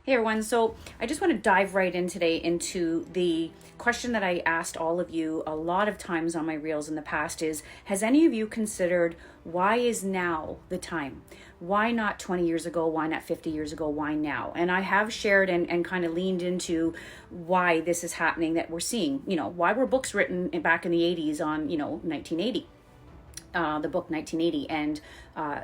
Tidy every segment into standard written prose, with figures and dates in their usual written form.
Hey everyone, so I just want to dive right in today into the question that I asked all of you a lot of times on my reels in the past is, has any of you considered why is now the time? Why not 20 years ago? Why not 50 years ago? Why now? And I have shared and kind of leaned into why this is happening that we're seeing, why were books written back in the 80s on, 1980? The book 1980 and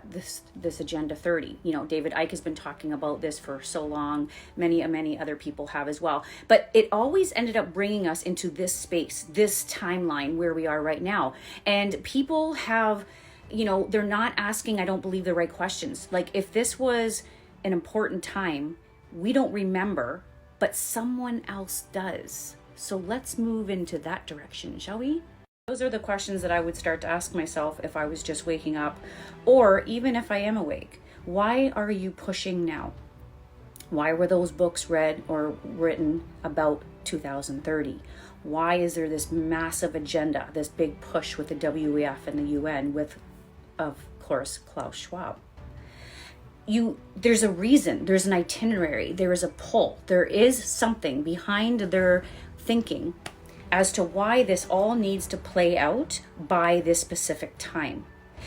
this Agenda 30. David Icke has been talking about this for so long. Many other people have as well. But it always ended up bringing us into this space, this timeline where we are right now. And people have, they're not asking, I don't believe, the right questions. Like, if this was an important time, we don't remember, but someone else does. So let's move into that direction, shall we? Those are the questions that I would start to ask myself if I was just waking up, or even if I am awake. Why are you pushing now? Why were those books read or written about 2030? Why is there this massive agenda, this big push with the WEF and the UN with, of course, Klaus Schwab? There's a reason, there's an itinerary, there is a pull, there is something behind their thinking as to why this all needs to play out by this specific time.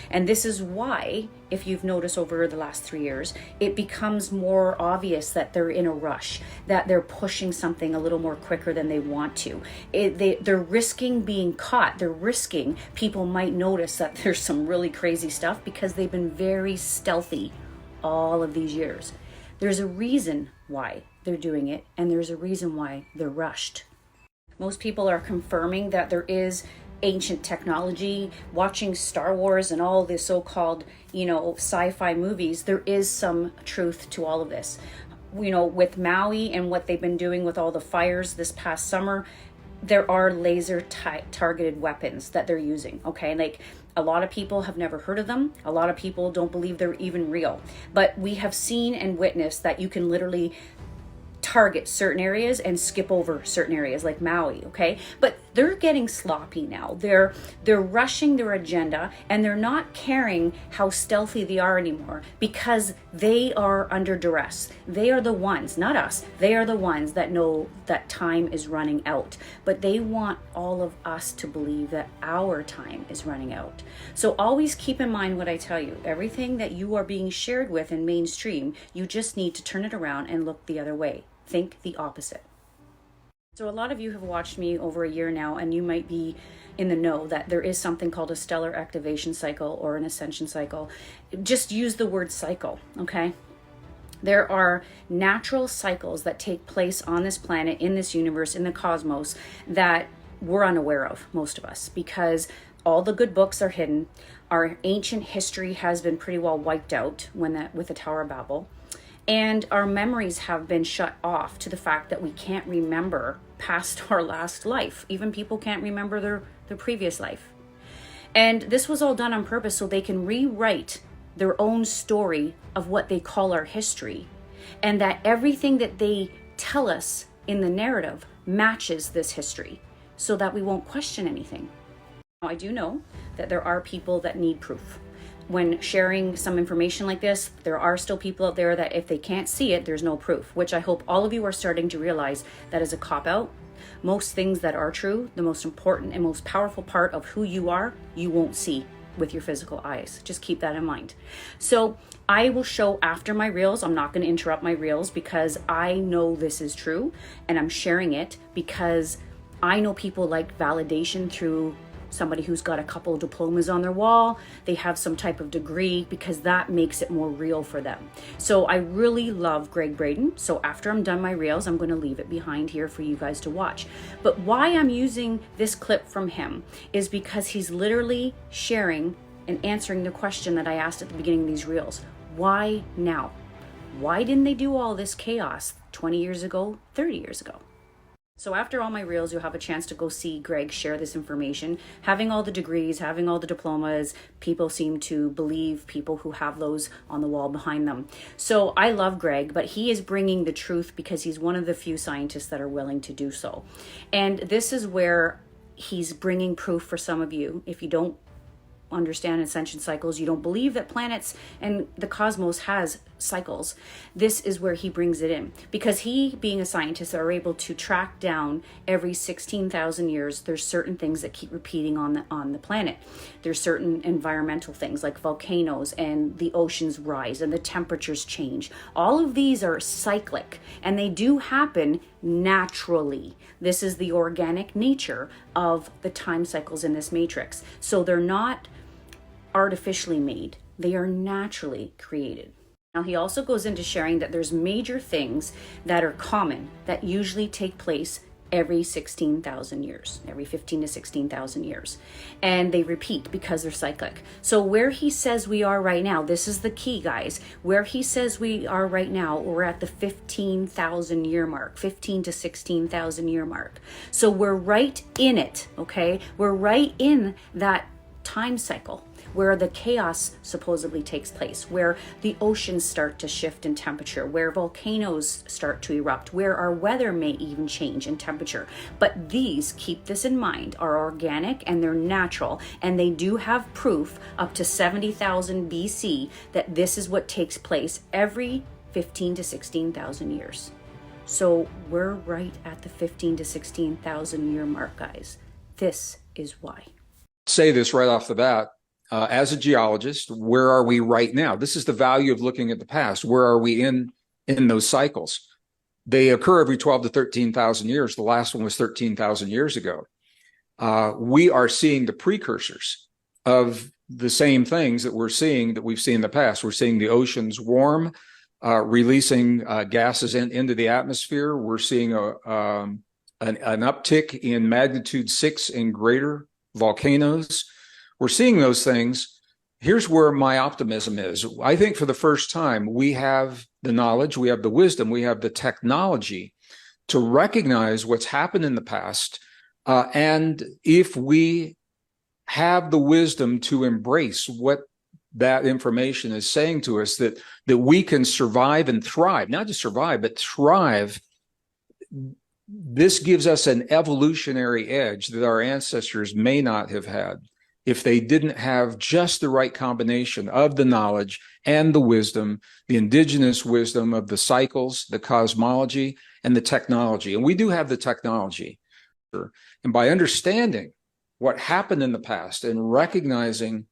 And this is why, if you've noticed over the last 3 years, it becomes more obvious that they're in a rush, that they're pushing something a little more quicker than they want to. They're risking being caught. They're risking people might notice that there's some really crazy stuff because they've been very stealthy all of these years. There's a reason why they're doing it, and there's a reason why they're rushed. Most people are confirming that there is ancient technology. Watching Star Wars and all the so-called, sci-fi movies, there is some truth to all of this. With Maui and what they've been doing with all the fires this past summer, there are laser targeted weapons that they're using, okay? Like, a lot of people have never heard of them. A lot of people don't believe they're even real. But we have seen and witnessed that you can literally target certain areas and skip over certain areas like Maui, okay? But they're getting sloppy now. They're rushing their agenda, and they're not caring how stealthy they are anymore because they are under duress. They are the ones, not us, they are the ones that know that time is running out. But they want all of us to believe that our time is running out. So always keep in mind what I tell you. Everything that you are being shared with in mainstream, you just need to turn it around and look the other way. Think the opposite. So a lot of you have watched me over a year now, and you might be in the know that there is something called a stellar activation cycle or an ascension cycle. Just use the word cycle, okay? There are natural cycles that take place on this planet, in this universe, in the cosmos, that we're unaware of, most of us, because all the good books are hidden. Our ancient history has been pretty well wiped out with the Tower of Babel. And our memories have been shut off to the fact that we can't remember past our last life. Even people can't remember their previous life. And this was all done on purpose so they can rewrite their own story of what they call our history. And that everything that they tell us in the narrative matches this history so that we won't question anything. Now, I do know that there are people that need proof. When sharing some information like this, there are still people out there that if they can't see it, there's no proof, which I hope all of you are starting to realize that is a cop-out. Most things that are true, the most important and most powerful part of who you are, you won't see with your physical eyes. Just keep that in mind. So I will show after my reels. I'm not going to interrupt my reels because I know this is true, and I'm sharing it because I know people like validation through somebody who's got a couple of diplomas on their wall. They have some type of degree because that makes it more real for them. So I really love Greg Braden. So after I'm done my reels, I'm going to leave it behind here for you guys to watch. But why I'm using this clip from him is because he's literally sharing and answering the question that I asked at the beginning of these reels. Why now? Why didn't they do all this chaos 20 years ago, 30 years ago? So after all my reels, you'll have a chance to go see Greg share this information. Having all the degrees, having all the diplomas, people seem to believe people who have those on the wall behind them. So I love Greg, but he is bringing the truth because he's one of the few scientists that are willing to do so. And this is where he's bringing proof for some of you. If you don't understand ascension cycles, you don't believe that planets and the cosmos has cycles, this is where he brings it in, because he, being a scientist, are able to track down every 16,000 years. There's certain things that keep repeating on the planet. There's certain environmental things like volcanoes, and the oceans rise and the temperatures change. All of these are cyclic, and they do happen naturally. This is the organic nature of the time cycles in this matrix. So they're not artificially made. They are naturally created. Now, he also goes into sharing that there's major things that are common that usually take place every 16,000 years, every 15 to 16,000 years. And they repeat because they're cyclic. So where he says we are right now, this is the key, guys. Where he says we are right now, we're at the 15,000 year mark, 15 to 16,000 year mark. So we're right in it, okay? We're right in that time cycle where the chaos supposedly takes place, where the oceans start to shift in temperature, where volcanoes start to erupt, where our weather may even change in temperature. But these, keep this in mind, are organic and they're natural, and they do have proof up to 70,000 BC that this is what takes place every 15 to 16,000 years. So we're right at the 15 to 16,000 year mark, guys. This is why. Say this right off the bat. As a geologist, where are we right now? This is the value of looking at the past. Where are we in those cycles? They occur every 12 to 13,000 years. The last one was 13,000 years ago. We are seeing the precursors of the same things that we've seen in the past. We're seeing the oceans warm, releasing gases into the atmosphere. We're seeing an uptick in magnitude 6 and greater volcanoes. We're seeing those things. Here's where my optimism is. I think for the first time, we have the knowledge, we have the wisdom, we have the technology to recognize what's happened in the past. And if we have the wisdom to embrace what that information is saying to us, that we can survive and thrive, not just survive, but thrive, this gives us an evolutionary edge that our ancestors may not have had if they didn't have just the right combination of the knowledge and the wisdom, the indigenous wisdom of the cycles, the cosmology, and the technology. And we do have the technology. And by understanding what happened in the past and recognizing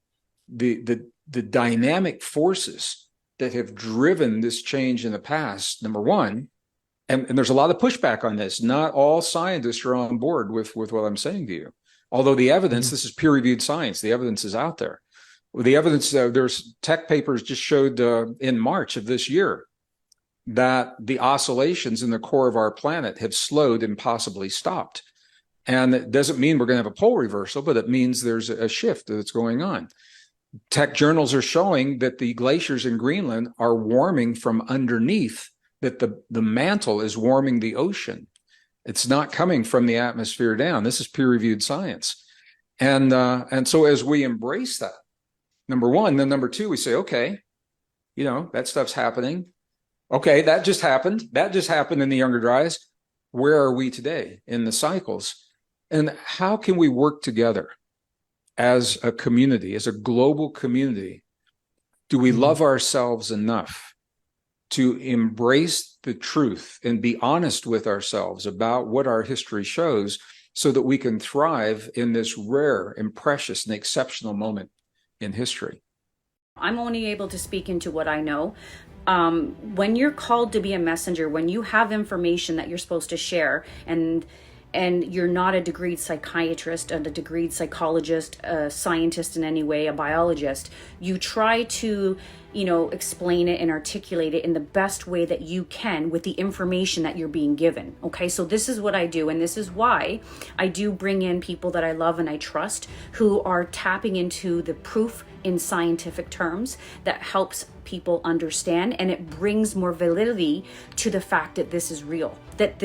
the dynamic forces that have driven this change in the past, number one, and there's a lot of pushback on this. Not all scientists are on board with what I'm saying to you. Although the evidence, this is peer-reviewed science, the evidence is out there. The evidence, there's tech papers just showed in March of this year that the oscillations in the core of our planet have slowed and possibly stopped. And it doesn't mean we're going to have a pole reversal, but it means there's a shift that's going on. Tech journals are showing that the glaciers in Greenland are warming from underneath, that the mantle is warming the ocean. It's not coming from the atmosphere down. This is peer-reviewed science. And so as we embrace that, number one, then number two, we say, okay, that stuff's happening. Okay, that just happened. That just happened in the Younger Dryas. Where are we today in the cycles? And how can we work together as a community, as a global community? Do we love ourselves enough to embrace the truth and be honest with ourselves about what our history shows so that we can thrive in this rare and precious and exceptional moment in history? I'm only able to speak into what I know. When you're called to be a messenger, when you have information that you're supposed to share, and you're not a degreed psychiatrist, a degreed psychologist, a scientist in any way, a biologist, you try to, explain it and articulate it in the best way that you can with the information that you're being given. Okay, so this is what I do, and this is why I do bring in people that I love and I trust, who are tapping into the proof in scientific terms that helps people understand, and it brings more validity to the fact that this is real, that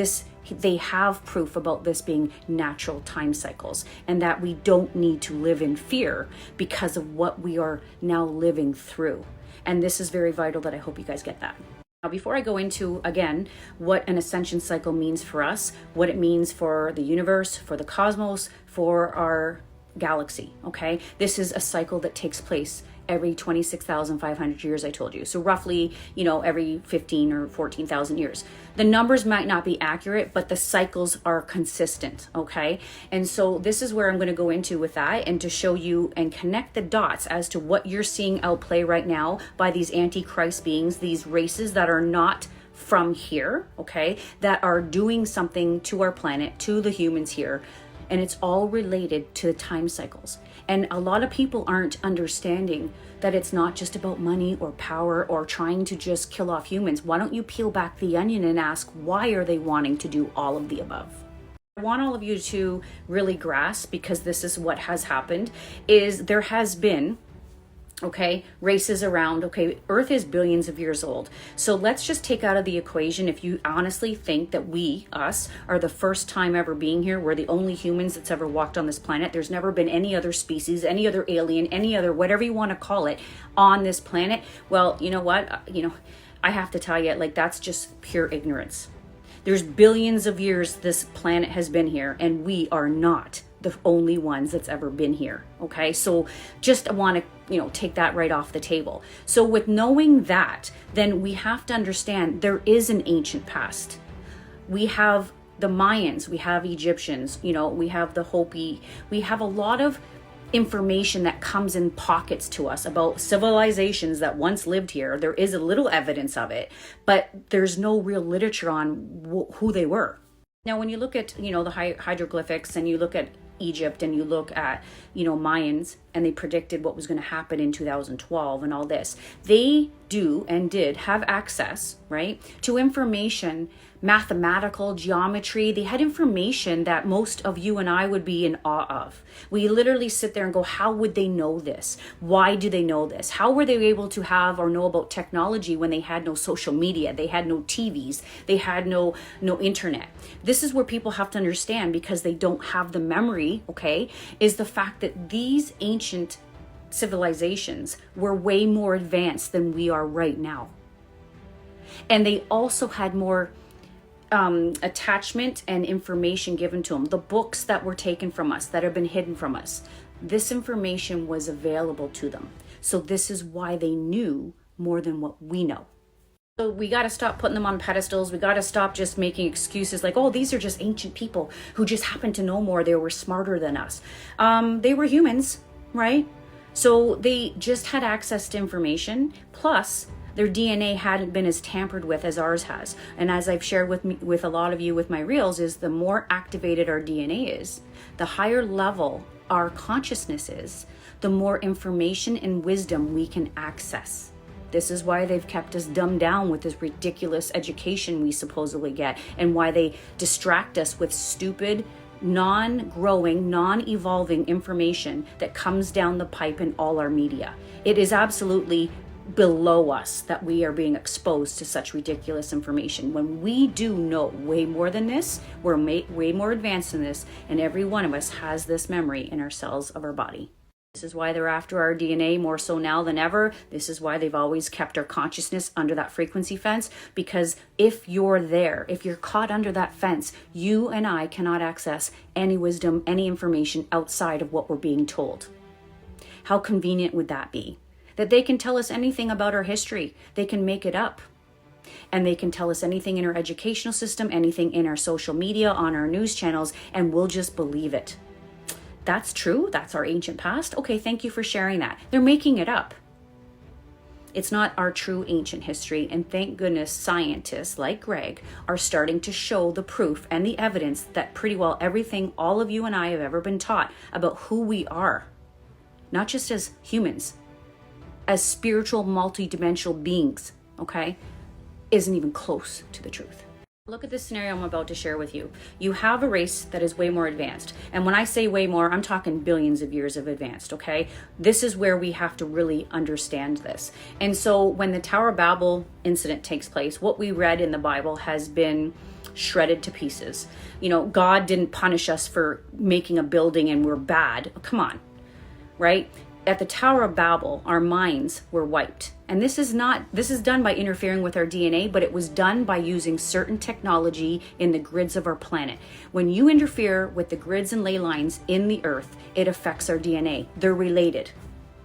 they have proof about this being natural time cycles, and that we don't need to live in fear because of what we are now living through. And this is very vital, that I hope you guys get that. Now, before I go into, again, what an ascension cycle means for us, what it means for the universe, for the cosmos, for our galaxy, okay? This is a cycle that takes place every 26,500 years, I told you. So roughly, you know, every 15 or 14,000 years. The numbers might not be accurate, but the cycles are consistent, okay? And so this is where I'm going to go into with that, and to show you and connect the dots as to what you're seeing outplay right now by these antichrist beings, these races that are not from here, okay, that are doing something to our planet, to the humans here. And it's all related to the time cycles. And a lot of people aren't understanding that it's not just about money or power or trying to just kill off humans. Why don't you peel back the onion and ask, why are they wanting to do all of the above? I want all of you to really grasp, because this is what has happened, is there has been, okay, races around. Okay, Earth is billions of years old. So let's just take out of the equation, if you honestly think that us, are the first time ever being here, we're the only humans that's ever walked on this planet. There's never been any other species, any other alien, any other, whatever you want to call it, on this planet. Well, you know what? I have to tell you, like, that's just pure ignorance. There's billions of years this planet has been here, and we are not the only ones that's ever been here. Okay, so just want to take that right off the table. So with knowing that, then we have to understand there is an ancient past. We have the Mayans, we have Egyptians, we have the Hopi, we have a lot of information that comes in pockets to us about civilizations that once lived here. There is a little evidence of it, but there's no real literature on who they were. Now, when you look at, the hieroglyphics, and you look at Egypt, and you look at, Mayans, and they predicted what was going to happen in 2012 and all this, they do and did have access, right, to information, mathematical geometry. They had information that most of you and I would be in awe of. We literally sit there and go, how would they know this? Why do they know this? How were they able to have or know about technology when they had no social media? They had no TVs. They had no internet. This is where people have to understand, because they don't have the memory, okay, is the fact that these ancient civilizations were way more advanced than we are right now. And they also had more attachment and information given to them. The books that were taken from us, that have been hidden from us, this information was available to them. So this is why they knew more than what we know. So we got to stop putting them on pedestals. We got to stop just making excuses like, oh, these are just ancient people who just happen to know more. They were smarter than us. They were humans, right? So they just had access to information. Plus, their DNA hadn't been as tampered with as ours has. And as I've shared with a lot of you with my reels, is the more activated our DNA is, the higher level our consciousness is, the more information and wisdom we can access. This is why they've kept us dumbed down with this ridiculous education we supposedly get, and why they distract us with stupid, non-growing, non-evolving information that comes down the pipe in all our media. It is absolutely below us that we are being exposed to such ridiculous information, when we do know way more than this. We're way more advanced than this, and every one of us has this memory in our cells of our body. This is why they're after our DNA more so now than ever. This is why they've always kept our consciousness under that frequency fence, because if you're there, if you're caught under that fence, you and I cannot access any wisdom, any information outside of what we're being told. How convenient would that be? That they can tell us anything about our history. They can make it up. And they can tell us anything in our educational system, anything in our social media, on our news channels, and we'll just believe it. That's true. That's our ancient past. Okay, thank you for sharing that. They're making it up. It's not our true ancient history. And thank goodness scientists like Greg are starting to show the proof and the evidence that pretty well everything all of you and I have ever been taught about who we are, not just as humans, as spiritual multidimensional beings, okay, isn't even close to the truth. Look at this scenario I'm about to share with you. You have a race that is way more advanced. And when I say way more, I'm talking billions of years of advanced, okay? This is where we have to really understand this. And so when the Tower of Babel incident takes place, what we read in the Bible has been shredded to pieces. God didn't punish us for making a building and we're bad. Come on, right? At the Tower of Babel, our minds were wiped. And this is done by interfering with our DNA, but it was done by using certain technology in the grids of our planet. When you interfere with the grids and ley lines in the earth, it affects our DNA. They're related.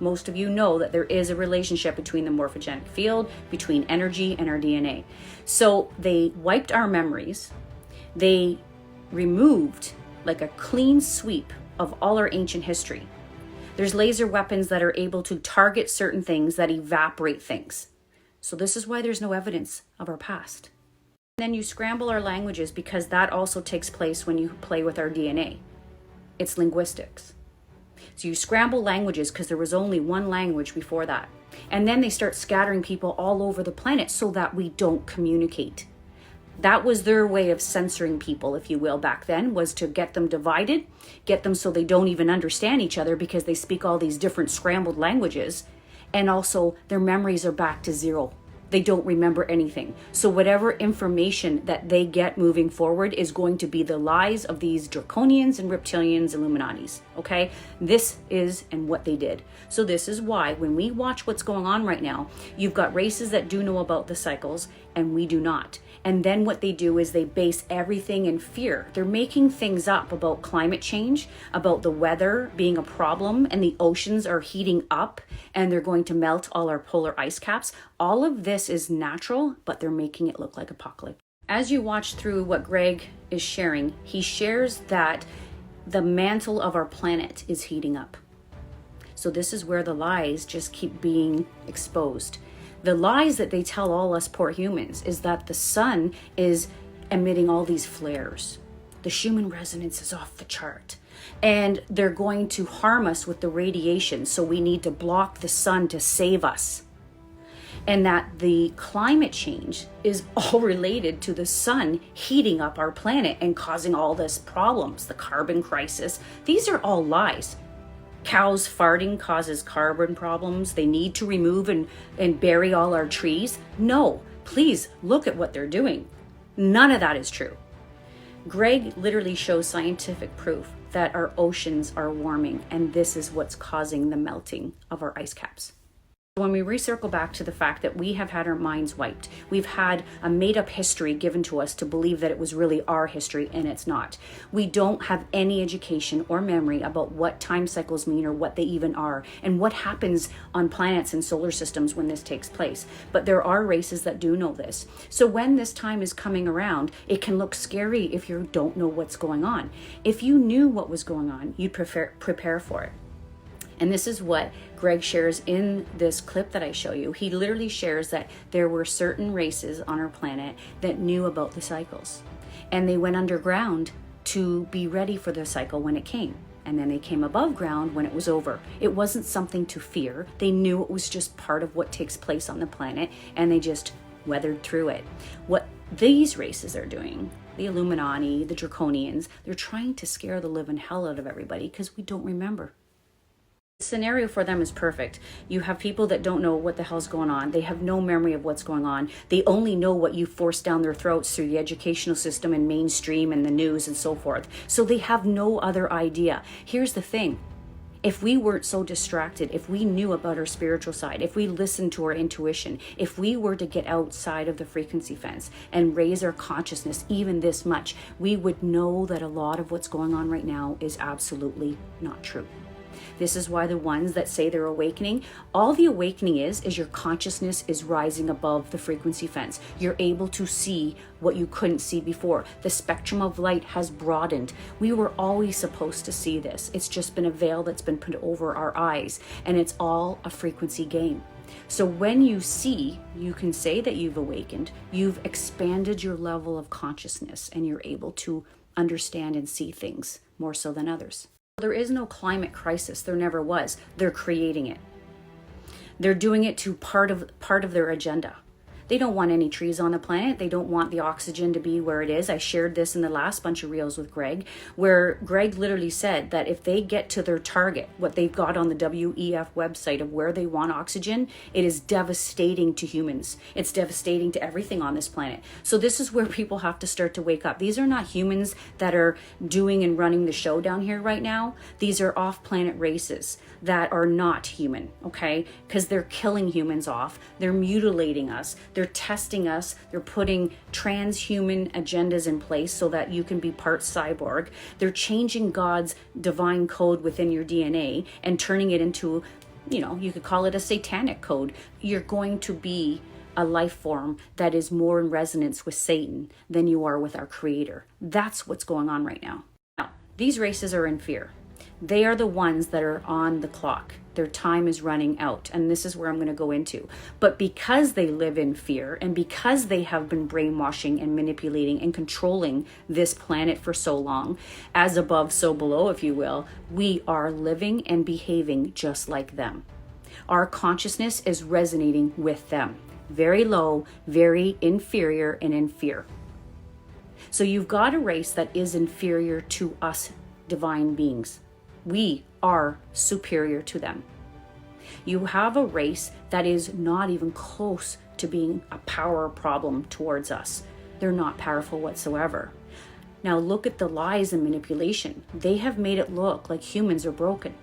Most of you know that there is a relationship between the morphogenic field, between energy and our DNA. So they wiped our memories. They removed like a clean sweep of all our ancient history. There's laser weapons that are able to target certain things that evaporate things. So this is why there's no evidence of our past. And then you scramble our languages, because that also takes place when you play with our DNA. It's linguistics. So you scramble languages because there was only one language before that. And then they start scattering people all over the planet so that we don't communicate. That was their way of censoring people, if you will, back then, was to get them divided, get them so they don't even understand each other because they speak all these different scrambled languages. And also their memories are back to zero. They don't remember anything. So whatever information that they get moving forward is going to be the lies of these draconians and reptilians, Illuminatis. Okay? This is and what they did. So this is why when we watch what's going on right now, you've got races that do know about the cycles and we do not. And then what they do is they base everything in fear. They're making things up about climate change, about the weather being a problem, and the oceans are heating up and they're going to melt all our polar ice caps. All of this is natural, but they're making it look like apocalypse. As you watch through what Greg is sharing, he shares that the mantle of our planet is heating up. So this is where the lies just keep being exposed. The lies that they tell all us poor humans is that the sun is emitting all these flares. The Schumann resonance is off the chart. And they're going to harm us with the radiation, so we need to block the sun to save us. And that the climate change is all related to the sun heating up our planet and causing all this problems, the carbon crisis. These are all lies. Cows farting causes carbon problems. They need to remove and bury all our trees. No, please look at what they're doing. None of that is true. Greg literally shows scientific proof that our oceans are warming, and this is what's causing the melting of our ice caps. When we recircle back to the fact that we have had our minds wiped, we've had a made-up history given to us to believe that it was really our history, and it's not. We don't have any education or memory about what time cycles mean or what they even are, and what happens on planets and solar systems when this takes place. But there are races that do know this. So when this time is coming around, it can look scary if you don't know what's going on. If you knew what was going on, you'd prepare for it. And this is what Greg shares in this clip that I show you. He literally shares that there were certain races on our planet that knew about the cycles. And they went underground to be ready for the cycle when it came. And then they came above ground when it was over. It wasn't something to fear. They knew it was just part of what takes place on the planet, and they just weathered through it. What these races are doing, the Illuminati, the Draconians, they're trying to scare the living hell out of everybody because we don't remember. The scenario for them is perfect. You have people that don't know what the hell's going on. They have no memory of what's going on. They only know what you force down their throats through the educational system and mainstream and the news and so forth. So they have no other idea. Here's the thing. If we weren't so distracted, if we knew about our spiritual side, if we listened to our intuition, if we were to get outside of the frequency fence and raise our consciousness even this much, we would know that a lot of what's going on right now is absolutely not true. This is why the ones that say they're awakening, all the awakening is your consciousness is rising above the frequency fence. You're able to see what you couldn't see before. The spectrum of light has broadened. We were always supposed to see this. It's just been a veil that's been put over our eyes, and it's all a frequency game. So when you see, you can say that you've awakened, you've expanded your level of consciousness, and you're able to understand and see things more so than others. There is no climate crisis. There never was. They're creating it. They're doing it to part of their agenda. They don't want any trees on the planet. They don't want the oxygen to be where it is. I shared this in the last bunch of reels with Greg, where Greg literally said that if they get to their target, what they've got on the WEF website of where they want oxygen, it is devastating to humans. It's devastating to everything on this planet. So this is where people have to start to wake up. These are not humans that are doing and running the show down here right now. These are off-planet races that are not human, okay? Because they're killing humans off. They're mutilating us. They're testing us. They're putting transhuman agendas in place so that you can be part cyborg. They're changing God's divine code within your DNA and turning it into you could call it a satanic code. You're going to be a life form that is more in resonance with Satan than you are with our creator. That's what's going on right now. Now, these races are in fear. They are the ones that are on the clock. Their time is running out. And this is where I'm going to go into. But because they live in fear and because they have been brainwashing and manipulating and controlling this planet for so long, as above, so below, if you will, we are living and behaving just like them. Our consciousness is resonating with them. Very low, very inferior, and in fear. So you've got a race that is inferior to us divine beings. We are superior to them. You have a race that is not even close to being a power problem towards us. They're not powerful whatsoever. Now look at the lies and manipulation. They have made it look like humans are broken.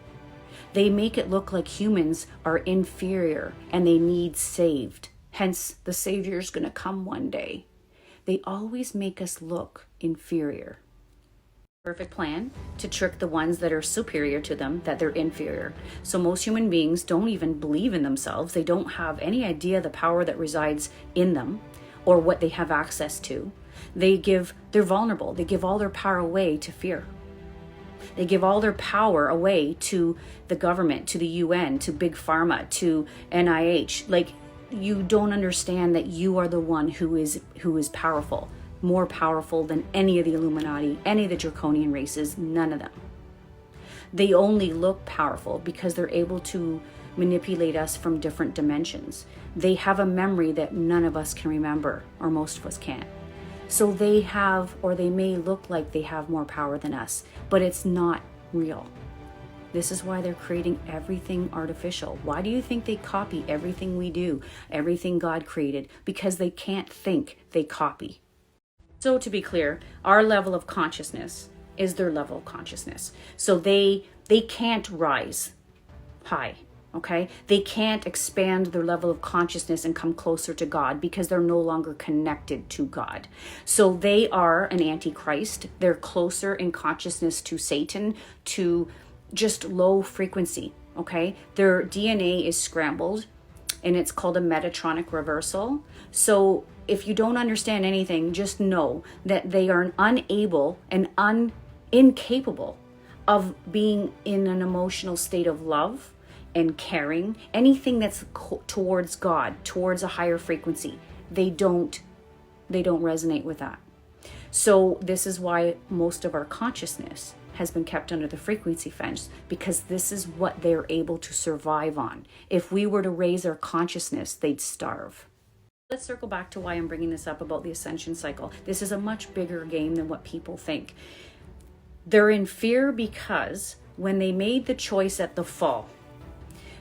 They make it look like humans are inferior and they need saved. Hence, the Savior is going to come one day. They always make us look inferior. Perfect plan to trick the ones that are superior to them, that they're inferior. So most human beings don't even believe in themselves. They don't have any idea the power that resides in them or what they have access to. They're vulnerable. They give all their power away to fear. They give all their power away to the government, to the UN, to Big Pharma, to NIH. Like, you don't understand that you are the one who is powerful, more powerful than any of the Illuminati, any of the draconian races, none of them. They only look powerful because they're able to manipulate us from different dimensions. They have a memory that none of us can remember, or most of us can't. So they have, or they may look like they have more power than us, but it's not real. This is why they're creating everything artificial. Why do you think they copy everything we do, everything God created? Because they can't think, they copy. So to be clear, our level of consciousness is their level of consciousness. So they can't rise high, okay? They can't expand their level of consciousness and come closer to God because they're no longer connected to God. So they are an antichrist. They're closer in consciousness to Satan, to just low frequency, okay? Their DNA is scrambled and it's called a metatronic reversal. So if you don't understand anything, just know that they are unable and incapable of being in an emotional state of love and caring, anything that's towards God, towards a higher frequency. They don't resonate with that. So this is why most of our consciousness has been kept under the frequency fence, because this is what they're able to survive on. If we were to raise our consciousness, they'd starve. Let's circle back to why I'm bringing this up about the ascension cycle. This is a much bigger game than what people think. They're in fear because when they made the choice at the fall,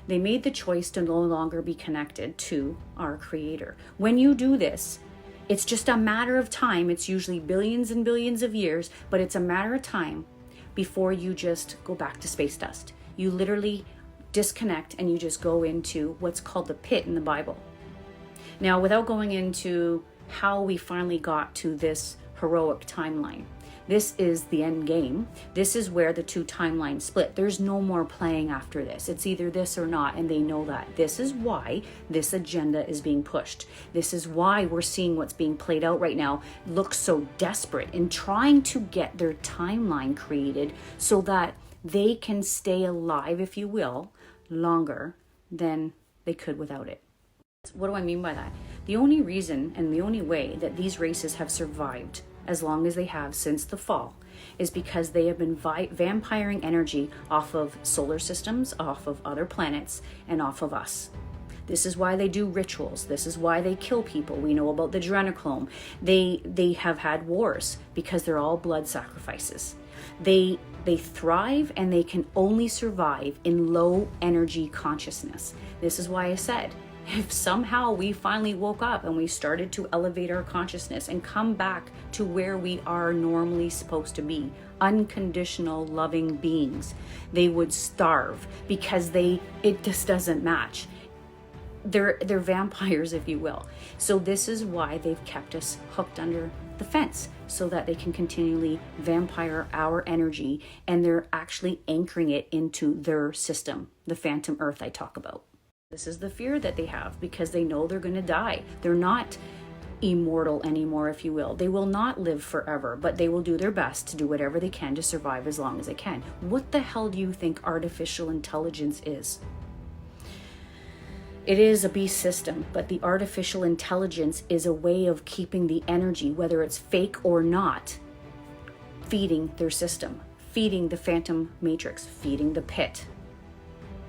they made the choice to no longer be connected to our creator. When you do this, it's just a matter of time. It's usually billions and billions of years, but it's a matter of time before you just go back to space dust. You literally disconnect and you just go into what's called the pit in the Bible. Now, without going into how we finally got to this heroic timeline, this is the end game. This is where the two timelines split. There's no more playing after this. It's either this or not, and they know that. This is why this agenda is being pushed. This is why we're seeing what's being played out right now look so desperate in trying to get their timeline created so that they can stay alive, if you will, longer than they could without it. What do I mean by that? The only reason and the only way that these races have survived as long as they have since the fall is because they have been vampiring energy off of solar systems, off of other planets, and off of us. This is why they do rituals. This is why they kill people. We know about the adrenochrome. They have had wars because they're all blood sacrifices. They thrive and they can only survive in low energy consciousness. This is why I said, if somehow we finally woke up and we started to elevate our consciousness and come back to where we are normally supposed to be, unconditional loving beings, they would starve because it just doesn't match. They're vampires, if you will. So this is why they've kept us hooked under the fence so that they can continually vampire our energy, and they're actually anchoring it into their system, the phantom earth I talk about. This is the fear that they have because they know they're going to die. They're not immortal anymore, if you will. They will not live forever, but they will do their best to do whatever they can to survive as long as they can. What the hell do you think artificial intelligence is? It is a beast system, but the artificial intelligence is a way of keeping the energy, whether it's fake or not, feeding their system, feeding the phantom matrix, feeding the pit.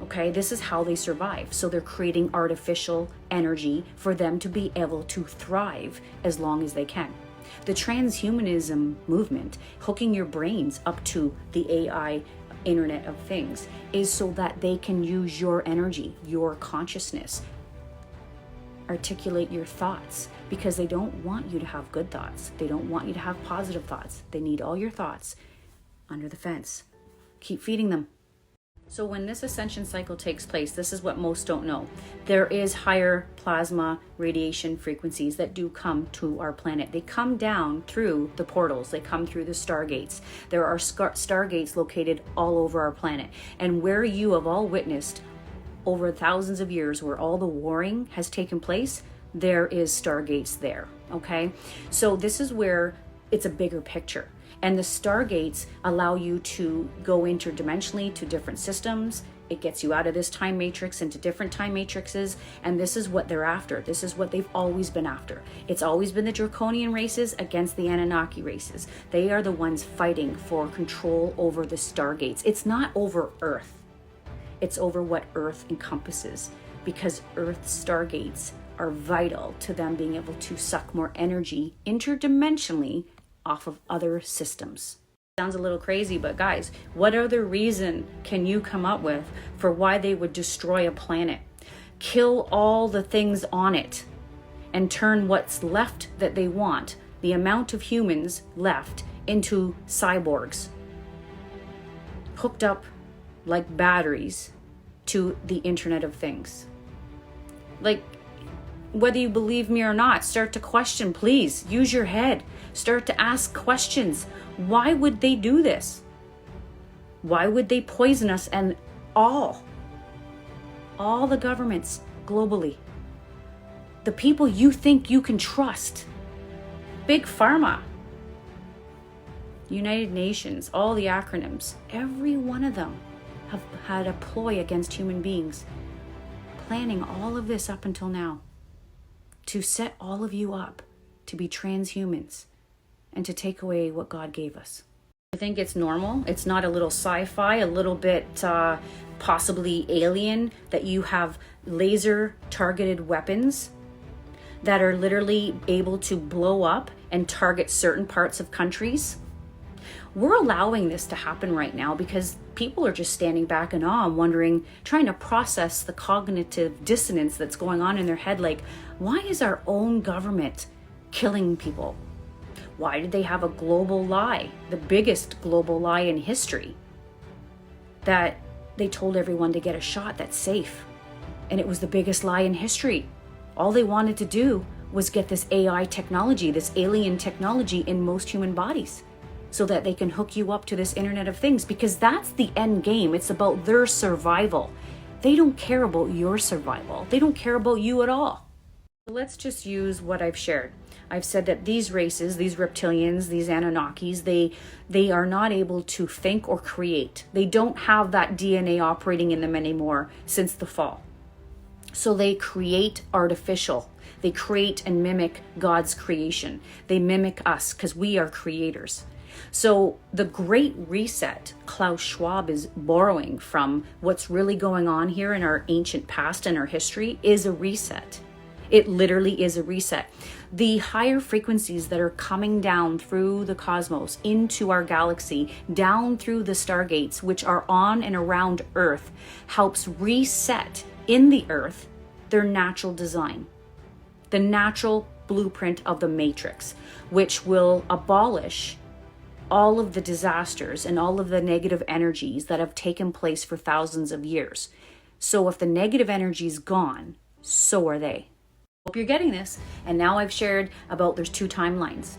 Okay, this is how they survive. So they're creating artificial energy for them to be able to thrive as long as they can. The transhumanism movement, hooking your brains up to the AI Internet of Things, is so that they can use your energy, your consciousness, articulate your thoughts, because they don't want you to have good thoughts. They don't want you to have positive thoughts. They need all your thoughts under the fence. Keep feeding them. So when this ascension cycle takes place, this is what most don't know. There is higher plasma radiation frequencies that do come to our planet. They come down through the portals. They come through the stargates. There are stargates located all over our planet. And where you have all witnessed over thousands of years where all the warring has taken place, there is stargates there, okay? So this is where it's a bigger picture. And the stargates allow you to go interdimensionally to different systems. It gets you out of this time matrix into different time matrices. And this is what they're after. This is what they've always been after. It's always been the Draconian races against the Anunnaki races. They are the ones fighting for control over the stargates. It's not over Earth. It's over what Earth encompasses, because Earth's stargates are vital to them being able to suck more energy interdimensionally off of other systems. Sounds a little crazy, but guys, what other reason can you come up with for why they would destroy a planet, kill all the things on it, and turn what's left that they want, the amount of humans left, into cyborgs, hooked up like batteries to the Internet of Things? Like, whether you believe me or not, start to question, please. Use your head. Start to ask questions. Why would they do this? Why would they poison us and all the governments globally? The people you think you can trust. Big Pharma, United Nations, all the acronyms, every one of them have had a ploy against human beings, planning all of this up until now, to set all of you up to be transhumans and to take away what God gave us. I think it's normal. It's not a little sci-fi, a little bit possibly alien, that you have laser targeted weapons that are literally able to blow up and target certain parts of countries. We're allowing this to happen right now because people are just standing back in awe and wondering, trying to process the cognitive dissonance that's going on in their head. Like, why is our own government killing people? Why did they have a global lie, the biggest global lie in history, that they told everyone to get a shot that's safe? And it was the biggest lie in history. All they wanted to do was get this AI technology, this alien technology in most human bodies, so that they can hook you up to this Internet of Things, because that's the end game. It's about their survival. They don't care about your survival. They don't care about you at all. Let's just use what I've shared. I've said that these races, these reptilians, these Anunnakis, they are not able to think or create. They don't have that DNA operating in them anymore since the fall. So they create artificial. They create and mimic God's creation. They mimic us because we are creators. So the Great Reset, Klaus Schwab is borrowing from what's really going on here in our ancient past and our history, is a reset. It literally is a reset. The higher frequencies that are coming down through the cosmos into our galaxy, down through the stargates, which are on and around Earth, helps reset in the Earth their natural design, the natural blueprint of the matrix, which will abolish all of the disasters and all of the negative energies that have taken place for thousands of years. So if the negative energy is gone, so are they. Hope you're getting this. And now I've shared about there's two timelines.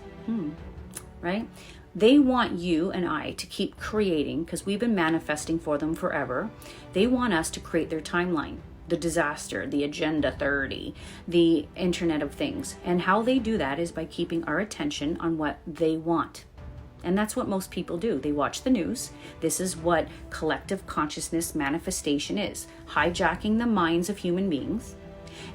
Right? They want you and I to keep creating, because we've been manifesting for them forever. They want us to create their timeline, the disaster, the Agenda 30, the Internet of Things. And how they do that is by keeping our attention on what they want. And that's what most people do. They watch the news. This is what collective consciousness manifestation is: hijacking the minds of human beings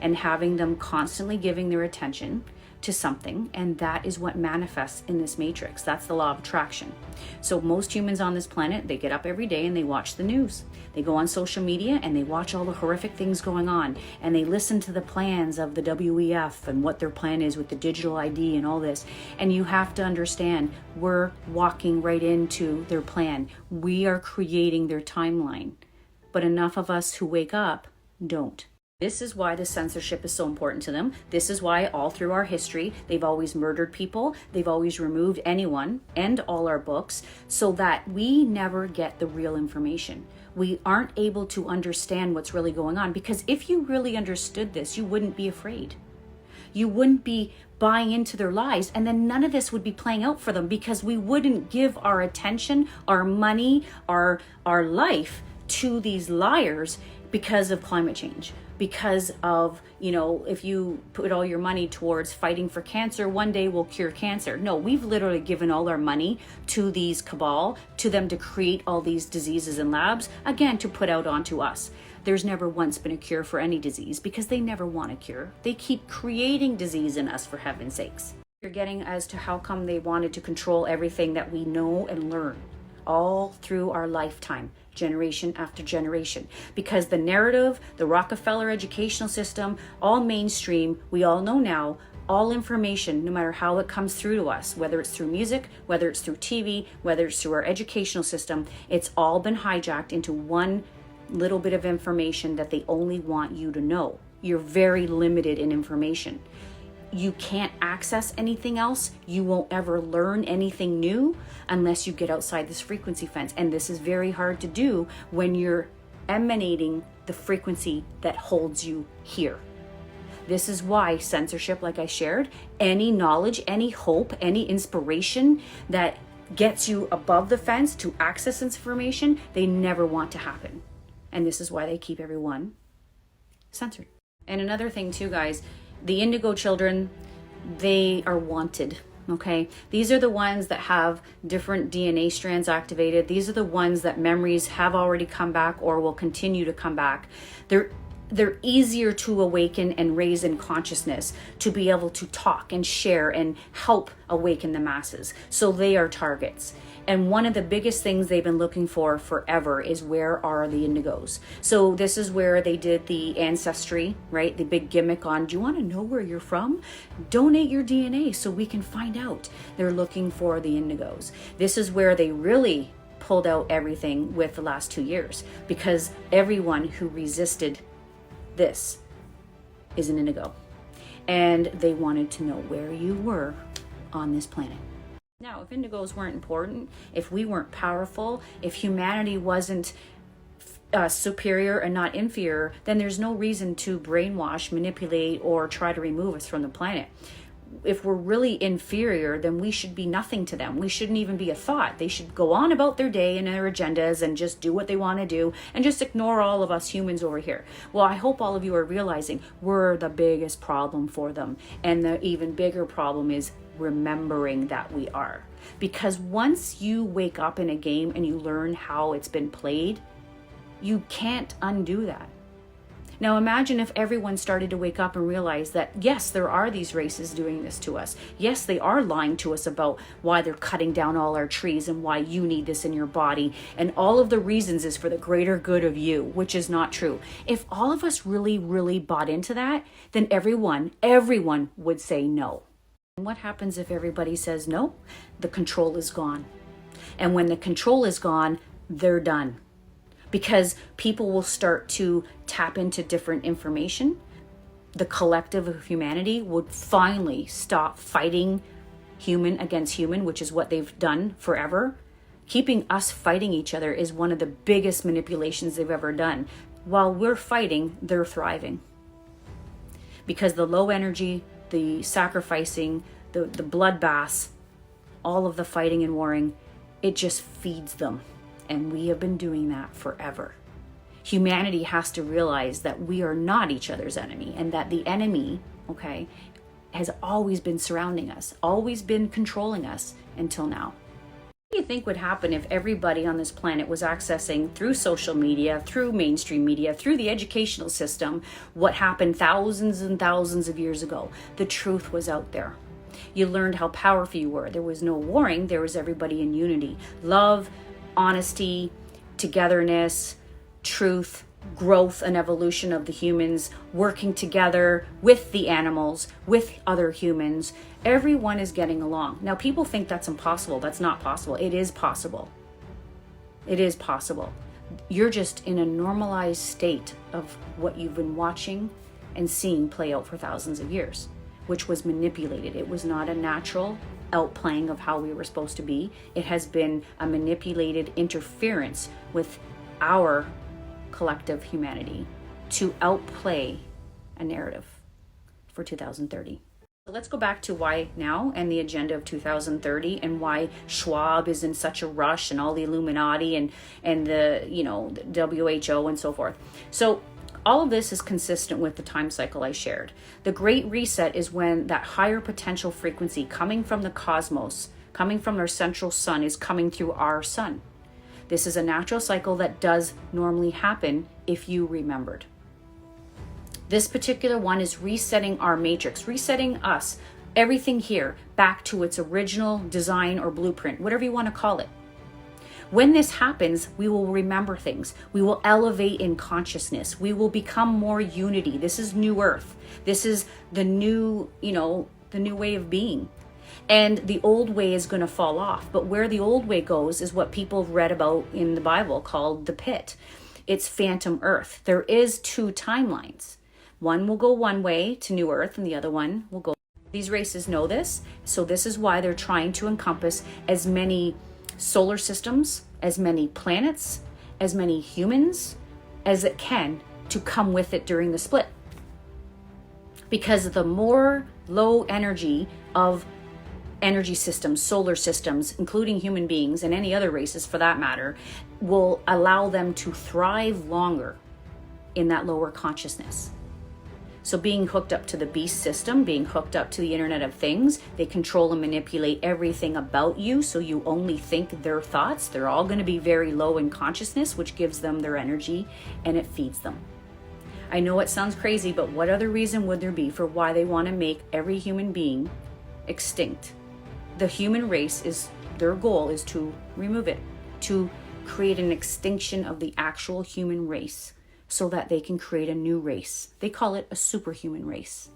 and having them constantly giving their attention to something, and that is what manifests in this matrix. That's the law of attraction. So most humans on this planet, they get up every day and they watch the news. They go on social media and they watch all the horrific things going on, and they listen to the plans of the WEF and what their plan is with the digital ID and all this. And you have to understand, we're walking right into their plan. We are creating their timeline. But enough of us who wake up don't. This is why the censorship is so important to them. This is why all through our history, they've always murdered people. They've always removed anyone and all our books so that we never get the real information. We aren't able to understand what's really going on, because if you really understood this, you wouldn't be afraid. You wouldn't be buying into their lies, and then none of this would be playing out for them, because we wouldn't give our attention, our money, our life to these liars because of climate change. Because of, if you put all your money towards fighting for cancer, one day we'll cure cancer. No, we've literally given all our money to these cabal, to them to create all these diseases in labs, again, to put out onto us. There's never once been a cure for any disease, because they never want a cure. They keep creating disease in us, for heaven's sakes. You're getting as to how come they wanted to control everything that we know and learn all through our lifetime, generation after generation. Because the narrative, the Rockefeller educational system, all mainstream, we all know now, all information, no matter how it comes through to us, whether it's through music, whether it's through TV, whether it's through our educational system, it's all been hijacked into one little bit of information that they only want you to know. You're very limited in information. You can't access anything else. You won't ever learn anything new unless you get outside this frequency fence. And this is very hard to do when you're emanating the frequency that holds you here. This is why censorship, like I shared, any knowledge, any hope, any inspiration that gets you above the fence to access information, they never want to happen. And this is why they keep everyone censored. And another thing too, guys, the indigo children, they are wanted, okay? These are the ones that have different DNA strands activated. These are the ones that memories have already come back or will continue to come back. They're easier to awaken and raise in consciousness, to be able to talk and share and help awaken the masses. So they are targets. And one of the biggest things they've been looking for forever is, where are the indigos? So this is where they did the ancestry, right? The big gimmick on, do you want to know where you're from? Donate your DNA so we can find out. They're looking for the indigos. This is where they really pulled out everything with the last 2 years, because everyone who resisted this is an indigo. And they wanted to know where you were on this planet. Now, if indigos weren't important, if we weren't powerful, if humanity wasn't superior and not inferior, then there's no reason to brainwash, manipulate, or try to remove us from the planet. If we're really inferior, then we should be nothing to them. We shouldn't even be a thought. They should go on about their day and their agendas and just do what they want to do and just ignore all of us humans over here. Well, I hope all of you are realizing we're the biggest problem for them. And the even bigger problem is remembering that we are. Because once you wake up in a game and you learn how it's been played, you can't undo that. Now imagine if everyone started to wake up and realize that, yes, there are these races doing this to us. Yes, they are lying to us about why they're cutting down all our trees and why you need this in your body. And all of the reasons is for the greater good of you, which is not true. If all of us really, really bought into that, then everyone would say no. And what happens if everybody says no? The control is gone. And when the control is gone, they're done. Because people will start to tap into different information. The collective of humanity would finally stop fighting human against human, which is what they've done forever. Keeping us fighting each other is one of the biggest manipulations they've ever done. While we're fighting, they're thriving. Because the low energy, the sacrificing, the bloodbaths, all of the fighting and warring, it just feeds them. And we have been doing that forever. Humanity has to realize that we are not each other's enemy, and that the enemy, okay, has always been surrounding us, always been controlling us until now. What do you think would happen if everybody on this planet was accessing through social media, through mainstream media, through the educational system, what happened thousands and thousands of years ago? The truth was out there. You learned how powerful you were. There was no warring. There was everybody in unity. Love, honesty, togetherness, truth, growth and evolution of the humans, working together with the animals, with other humans. Everyone is getting along. Now, people think that's impossible. That's not possible. It is possible. It is possible. You're just in a normalized state of what you've been watching and seeing play out for thousands of years, which was manipulated. It was not a natural outplaying of how we were supposed to be. It has been a manipulated interference with our collective humanity to outplay a narrative for 2030. So let's go back to why now and the agenda of 2030, and why Schwab is in such a rush, and all the Illuminati and the, you know, the WHO and so forth. So all of this is consistent with the time cycle I shared. The Great Reset is when that higher potential frequency coming from the cosmos, coming from our central sun, is coming through our sun. This is a natural cycle that does normally happen if you remembered. This particular one is resetting our matrix, resetting us, everything here, back to its original design or blueprint, whatever you want to call it. When this happens, we will remember things. We will elevate in consciousness. We will become more unity. This is New Earth. This is the new, you know, the new way of being. And the old way is going to fall off. But where the old way goes is what people have read about in the Bible called the pit. It's phantom earth. There is two timelines. One will go one way to New Earth, and the other one will go. These races know this. So this is why they're trying to encompass as many solar systems, as many planets, as many humans as it can to come with it during the split. Because the more low energy of energy systems, solar systems, including human beings and any other races for that matter, will allow them to thrive longer in that lower consciousness. So being hooked up to the beast system, being hooked up to the Internet of Things, they control and manipulate everything about you, so you only think their thoughts. They're all going to be very low in consciousness, which gives them their energy, and it feeds them. I know it sounds crazy, but what other reason would there be for why they want to make every human being extinct? The human race, is their goal is to remove it, to create an extinction of the actual human race so that they can create a new race. They call it a superhuman race.